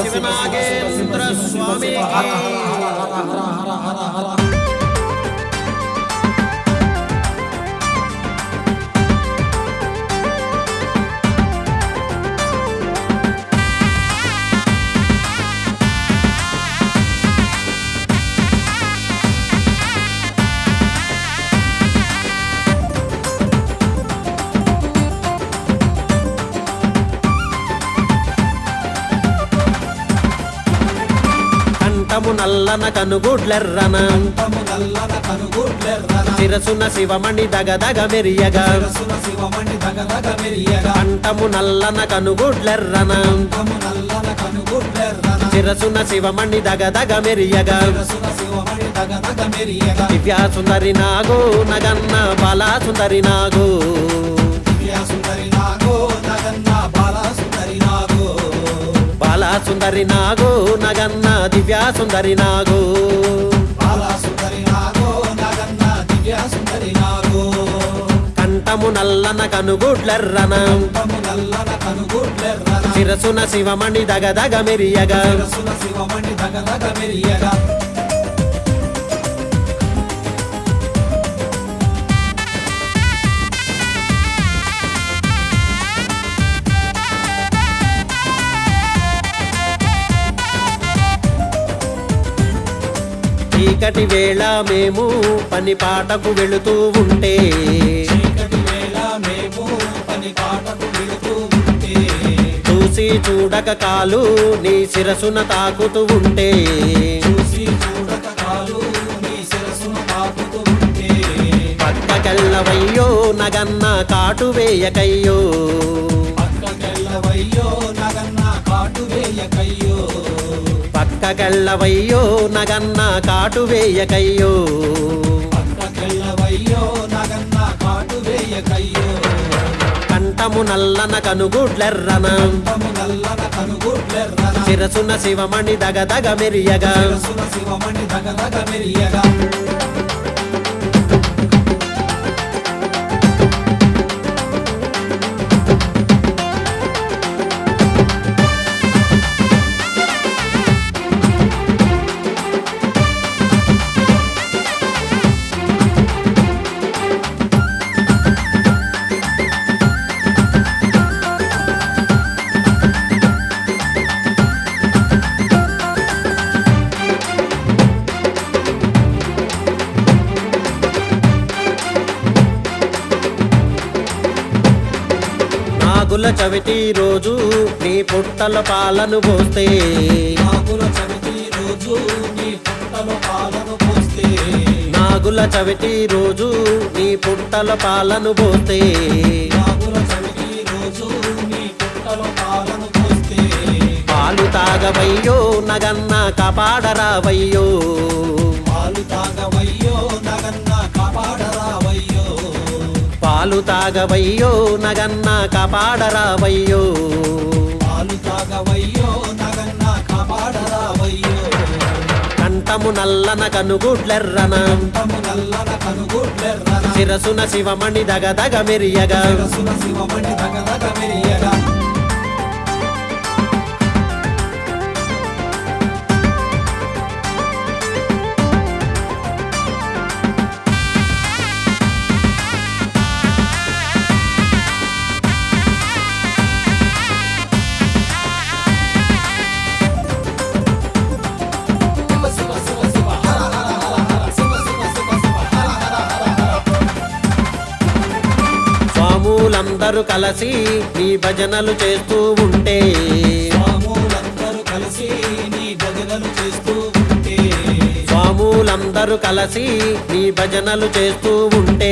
శివనాగేంద్ర స్వామి కంఠము నల్లన కనుగుడ్లెర్రన శిరసున శివమణి దగదగ మెరియగా కంఠము నల్లన కనుగుడ్లెర్రన శిరసున శివమణి దగదగ మెరియగా దివ్యా సుందరి నాగో నగన్న బాలా సుందరి నాగో బాలా సుందరి నాగో నగన్న దివ్యా సుందరి నాగో కంఠము నల్లన కనుగుడ్లెర్రన శిరసున శివమణి దగదగ మెరియగా చీకటి వేళ మేము పని పాటకు వెళుతూ ఉంటే చూసి చూడక కాలు నీ శిరసున తాకుతూ ఉంటే పక్కకెళ్ళవయ్యో నగన్న కాటు వేయకయ్యో పక్కకెళ్ళవయ్యో నగన్న కాటు వేయకయ్యో కంఠము నల్లన కనుగుడ్లెర్రన శిరసున శివమణి దగదగ మెరియగా నాగుల చవితి రోజు నీ పుట్టల పాలను పోస్తే నాగుల చవితి రోజు నీ పుట్టల పాలను పోస్తే పాలు తాగవయ్యో నగన్న కాపాడరావయ్యో పాలు తాగవయ్యో నగన్న కాపాడరావయ్యో కంఠము నల్లన కనుగుడ్లెర్రన శిరసున శివమణి దగదగ మెరియగా స్వాములందరూ కలిసి నీ భజనలు చేస్తూ ఉంటే స్వాములందరూ కలిసి నీ భజనలు చేస్తూ ఉంటే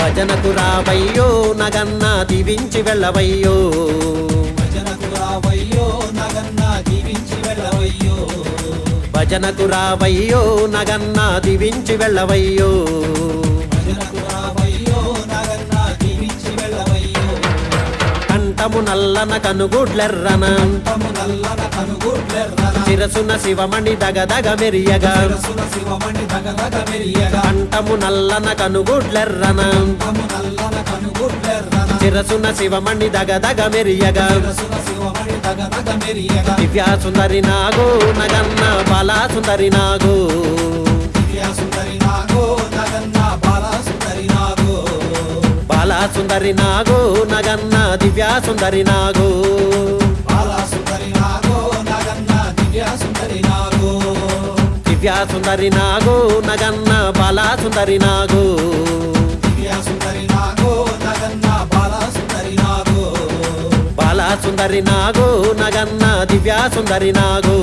భజనకు రావయ్యో నగన్న దీవించి వెళ్ళవయ్యో భజనకు రావయ్యో నగన్న దీవించి వెళ్ళవయ్యో కంఠము నల్లన కనుగుడ్లెర్రన శిరసున శివమణి దగదగ మెరియగా శిరసున శివమణి దగదగ మెరియగా కంఠము నల్లన కనుగుడ్లెర్రన కంఠము నల్లన కనుగుడ్లెర్రన శిరసున శివమణి దగదగ మెరియగా శిరసున శివమణి దగదగ మెరియగా దివ్య సుందరి నాగో నగన్న బాలా సుందరి నాగో దివ్య సుందరి నాగో నగన్న బాలా సుందరి నాగో బాలా సుందరి నాగో నగన్న దివ్య సుందరి నాగో బాలా సుందరి నాగో నగన్న దివ్య సుందరి నాగో దివ్య సుందరి నాగో నగన్న బాలా సుందరి నాగో దివ్య సుందరి నాగో నగన్న బాలా సుందరి నాగో బాలా సుందరి నాగో నగన్న దివ్య సుందరి నాగో